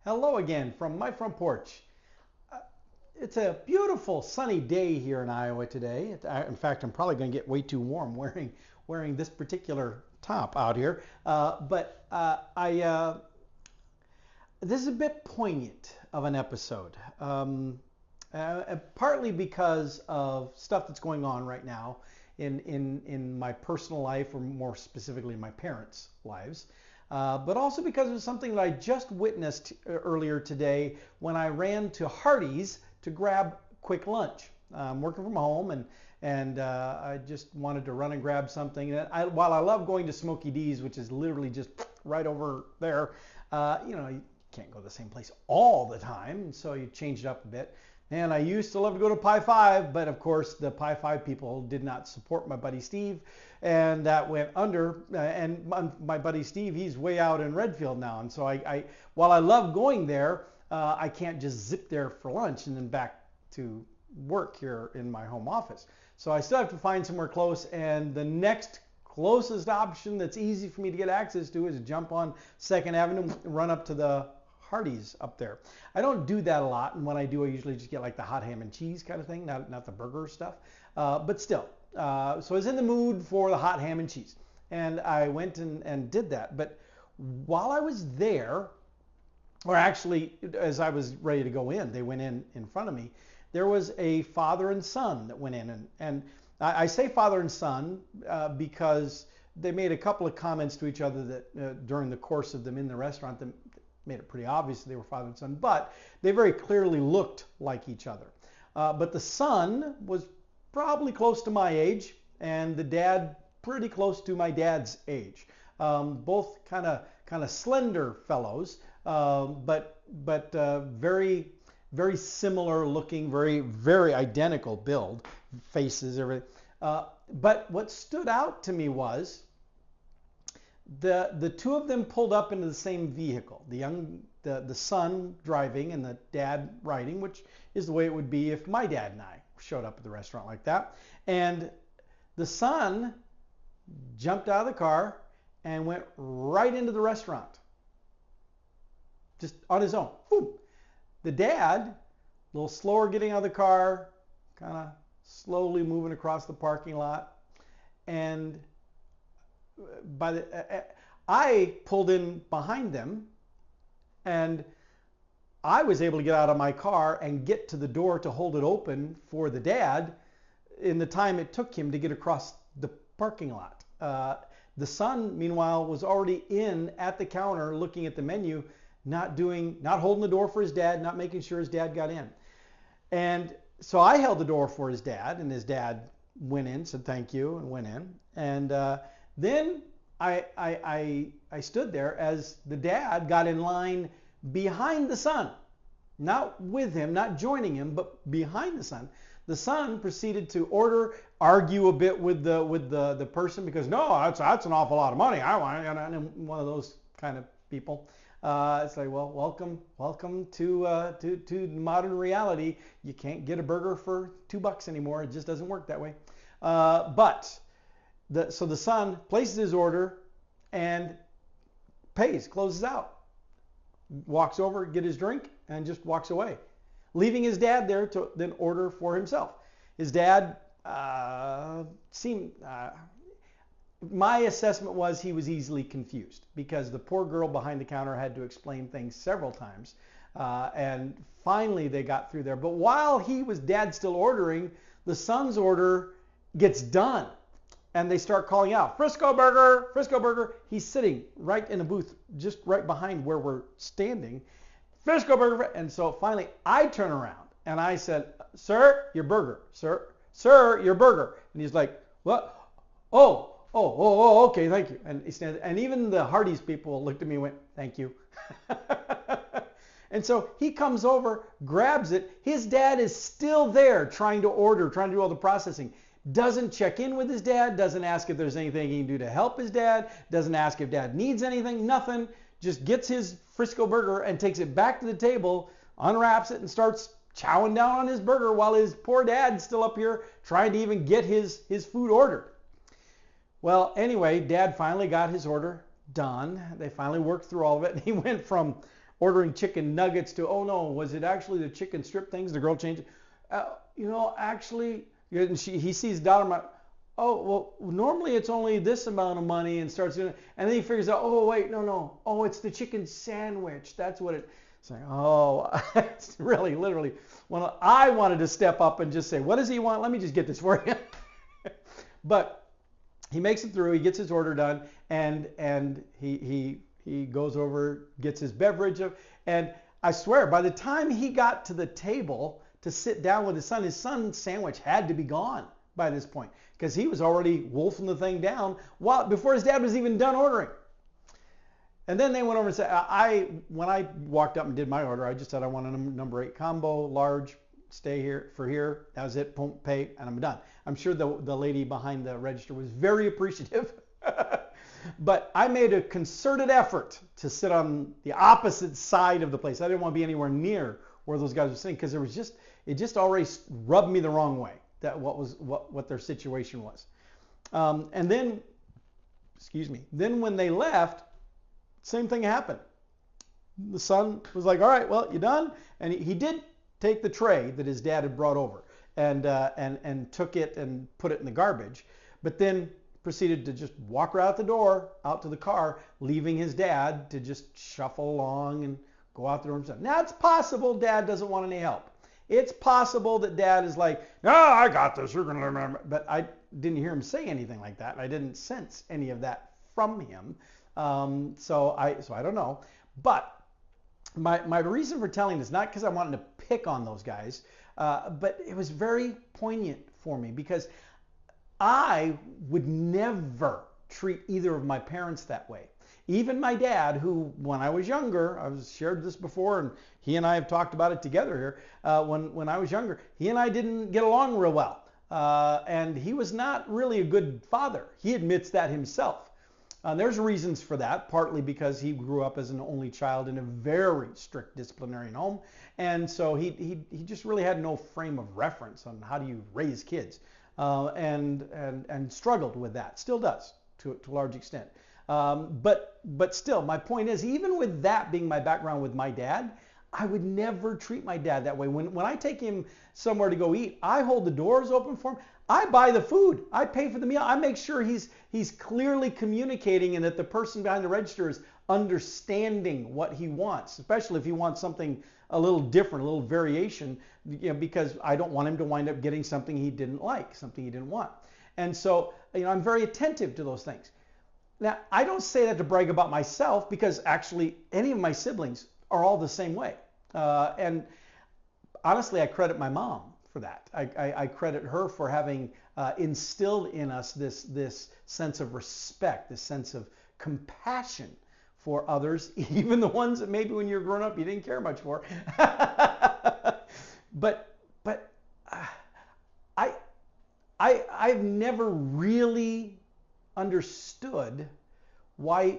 Hello again from my front porch. Uh, It's a beautiful sunny day here in Iowa today. In fact, I'm probably going to get way too warm wearing this particular top out here. This is a bit poignant of an episode, partly because of stuff that's going on right now in my personal life, or more specifically my parents' lives. But also because of something that I just witnessed earlier today when I ran to Hardee's to grab quick lunch. I'm working from home, and I just wanted to run and grab something. And while I love going to Smokey D's, which is literally just right over there, you can't go to the same place all the time, so you change it up a bit. And I used to love to go to Pi 5, but of course the Pi 5 people did not support my buddy Steve, and that went under. And my buddy Steve, he's way out in Redfield now, and so while I love going there, I can't just zip there for lunch and then back to work here in my home office. So I still have to find somewhere close, and the next closest option that's easy for me to get access to is jump on 2nd Avenue, run up to the Hardee's up there. I don't do that a lot, and when I do, I usually just get like the hot ham and cheese kind of thing, not the burger stuff. But still, so I was in the mood for the hot ham and cheese, and I went and did that. But while I was there, or actually, as I was ready to go in, they went in front of me. There was a father and son that went in, and I say father and son because they made a couple of comments to each other that during the course of them in the restaurant that made it pretty obvious they were father and son, but they very clearly looked like each other. But the son was probably close to my age, and the dad pretty close to my dad's age. Both kind of slender fellows, but very very similar looking, very identical build, faces, everything. But what stood out to me was the two of them pulled up into the same vehicle. The son driving and the dad riding, which is the way it would be if my dad and I showed up at the restaurant like that. And the son jumped out of the car and went right into the restaurant, just on his own. Whew. The dad, a little slower getting out of the car, kind of slowly moving across the parking lot, and I pulled in behind them, and I was able to get out of my car and get to the door to hold it open for the dad in the time it took him to get across the parking lot. The son, meanwhile, was already in at the counter looking at the menu, not holding the door for his dad, not making sure his dad got in. And so I held the door for his dad, and his dad went in, said thank you, and went in. And then I stood there as the dad got in line behind the son, not with him, not joining him, but behind the son. The son proceeded to argue a bit with the person, because no, that's an awful lot of money. I want, and one of those kind of people. It's like, well, welcome to modern reality. You can't get a burger for $2 anymore. It just doesn't work that way. So the son places his order and pays, closes out, walks over, get his drink, and just walks away, leaving his dad there to then order for himself. His dad seemed... my assessment was he was easily confused, because the poor girl behind the counter had to explain things several times, and finally they got through there. But while Dad still ordering, the son's order gets done, and they start calling out, Frisco Burger, Frisco Burger. He's sitting right in a booth just right behind where we're standing, Frisco Burger. And so finally I turn around and I said, sir, your burger, sir, your burger. And he's like, what? Oh, okay, thank you. And he stands, and even the Hardee's people looked at me and went, thank you. And so he comes over, grabs it. His dad is still there trying to do all the processing. Doesn't check in with his dad, doesn't ask if there's anything he can do to help his dad, doesn't ask if dad needs anything, nothing. Just gets his Frisco Burger and takes it back to the table, unwraps it, and starts chowing down on his burger while his poor dad's still up here trying to even get his food ordered. Well, anyway, Dad finally got his order done. They finally worked through all of it. He went from ordering chicken nuggets to, oh no, was it actually the chicken strip things? The girl changed it. Actually, and he sees dollar amount. Oh, well, normally it's only this amount of money, and starts doing it. And then he figures out, oh, wait, no. Oh, it's the chicken sandwich. That's what it. It's like, oh, it's really, literally. Well, I wanted to step up and just say, what does he want? Let me just get this for you. But he makes it through. He gets his order done, and he goes over, gets his beverage, and I swear, by the time he got to the table to sit down with his son's sandwich had to be gone by this point, because he was already wolfing the thing down before his dad was even done ordering. And then they went over and said, when I walked up and did my order, I just said I want a number 8 combo, large, stay here for here. That was it, boom, pay, and I'm done. I'm sure the lady behind the register was very appreciative. But I made a concerted effort to sit on the opposite side of the place. I didn't want to be anywhere near where those guys were sitting, because it just already rubbed me the wrong way, that what their situation was. And then, then when they left, same thing happened. The son was like, all right, well, you done? And he did take the tray that his dad had brought over and took it and put it in the garbage, but then proceeded to just walk right out the door, out to the car, leaving his dad to just shuffle along and go out the door himself. Now, it's possible Dad doesn't want any help. It's possible that Dad is like, no, I got this, you're going to remember. But I didn't hear him say anything like that. I didn't sense any of that from him. So I don't know. But my reason for telling this, not because I wanted to pick on those guys, but it was very poignant for me, because I would never treat either of my parents that way. Even my dad, who, when I was younger, I've shared this before, and he and I have talked about it together here. When I was younger, he and I didn't get along real well. And he was not really a good father. He admits that himself. There's reasons for that, partly because he grew up as an only child in a very strict disciplinarian home. And so he just really had no frame of reference on how do you raise kids. And struggled with that. Still does, to a large extent. But still, my point is, even with that being my background with my dad, I would never treat my dad that way. When I take him somewhere to go eat, I hold the doors open for him. I buy the food. I pay for the meal. I make sure he's clearly communicating, and that the person behind the register is understanding what he wants, especially if he wants something a little different, a little variation, because I don't want him to wind up getting something he didn't like, something he didn't want. And so, I'm very attentive to those things. Now, I don't say that to brag about myself, because actually any of my siblings are all the same way. And honestly, I credit my mom for that. I credit her for having instilled in us this sense of respect, this sense of compassion for others, even the ones that maybe when you were growing up you didn't care much for. But I've never really understood why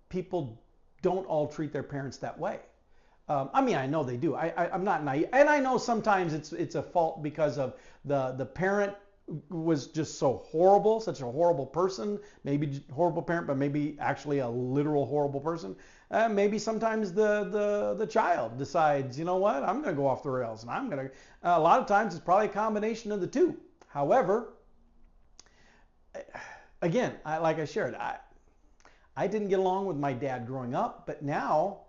people don't all treat their parents that way. I know they do. I'm not naive, and I know sometimes it's a fault because of the parent was just so horrible, such a horrible person, maybe horrible parent, but maybe actually a literal horrible person. Maybe sometimes the child decides, you know what, I'm going to go off the rails, and I'm going to. A lot of times it's probably a combination of the two. However, again, like I shared, I didn't get along with my dad growing up, but now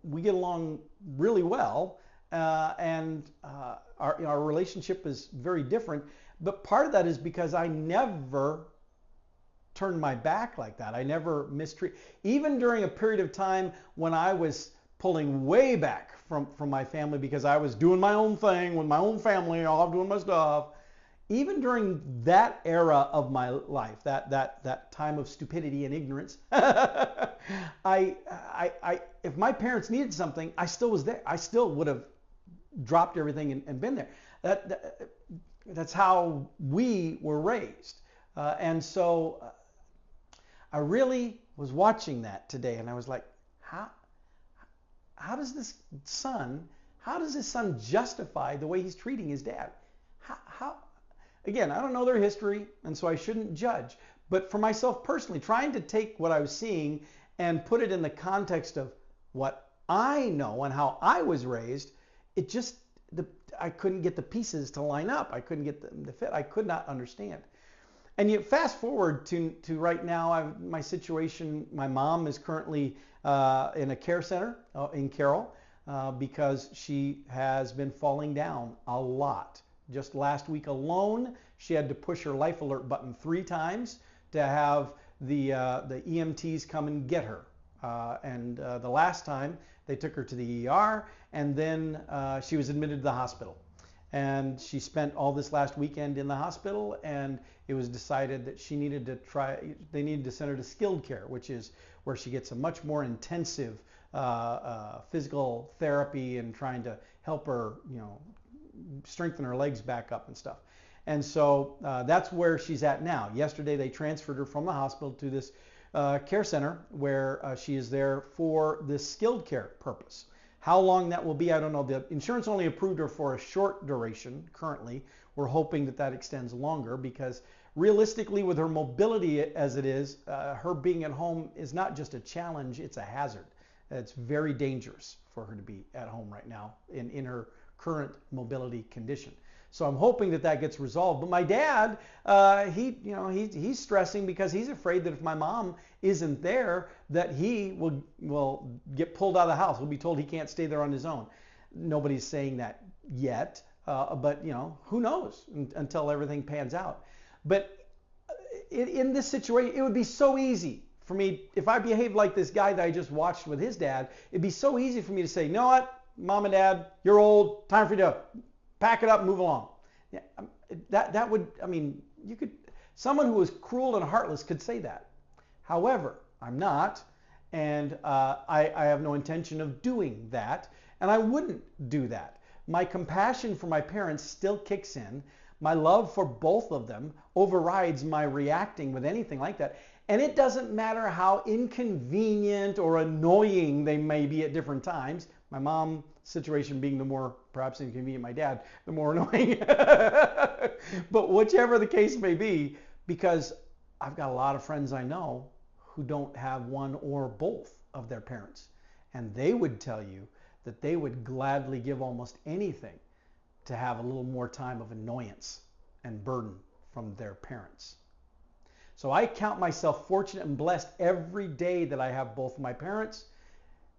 we get along really well, and our relationship is very different. But part of that is because I never turned my back like that. I never mistreated. Even during a period of time when I was pulling way back from my family because I was doing my own thing with my own family, all doing my stuff. Even during that era of my life, that time of stupidity and ignorance, if my parents needed something, I still was there. I still would have dropped everything and been there. That's how we were raised. And so I really was watching that today, and I was like, how does this son justify the way he's treating his dad? How? Again, I don't know their history, and so I shouldn't judge. But for myself personally, trying to take what I was seeing and put it in the context of what I know and how I was raised, it just, I couldn't get the pieces to line up. I couldn't get them to fit. I could not understand. And you fast forward to right now, my situation, my mom is currently in a care center in Carroll because she has been falling down a lot. Just last week alone, she had to push her life alert button 3 times to have the EMTs come and get her. And the last time they took her to the ER, and then she was admitted to the hospital. And she spent all this last weekend in the hospital, and it was decided that she needed to they needed to send her to skilled care, which is where she gets a much more intensive physical therapy and trying to help her, strengthen her legs back up and stuff. And so that's where she's at now. Yesterday they transferred her from the hospital to this care center where she is there for this skilled care purpose. How long that will be, I don't know. The insurance only approved her for a short duration currently. We're hoping that extends longer because realistically with her mobility as it is, her being at home is not just a challenge, it's a hazard. It's very dangerous for her to be at home right now in her current mobility condition. So I'm hoping that gets resolved. But my dad, he's stressing because he's afraid that if my mom isn't there, that he will get pulled out of the house. He'll be told he can't stay there on his own. Nobody's saying that yet, but who knows until everything pans out. But in this situation, it would be so easy for me if I behaved like this guy that I just watched with his dad. It'd be so easy for me to say, you know what, Mom and Dad, you're old. Time for you to pack it up and move along. Yeah, that would, you could, someone who was cruel and heartless could say that. However, I'm not, and I have no intention of doing that, and I wouldn't do that. My compassion for my parents still kicks in. My love for both of them overrides my reacting with anything like that. And it doesn't matter how inconvenient or annoying they may be at different times. My mom's situation being the more perhaps inconvenient, my dad, the more annoying. But whichever the case may be, because I've got a lot of friends I know who don't have one or both of their parents. And they would tell you that they would gladly give almost anything to have a little more time of annoyance and burden from their parents. So I count myself fortunate and blessed every day that I have both of my parents,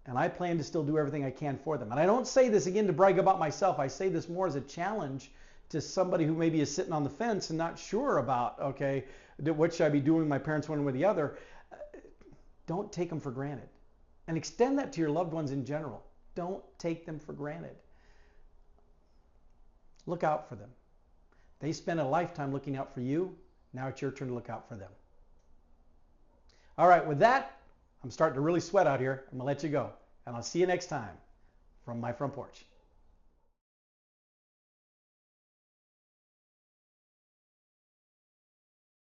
and I plan to still do everything I can for them. And I don't say this again to brag about myself. I say this more as a challenge to somebody who maybe is sitting on the fence and not sure about, okay, what should I be doing with my parents one way or the other? Don't take them for granted. And extend that to your loved ones in general. Don't take them for granted. Look out for them. They spend a lifetime looking out for you. Now it's your turn to look out for them. All right, with that, I'm starting to really sweat out here. I'm going to let you go. And I'll see you next time from my front porch.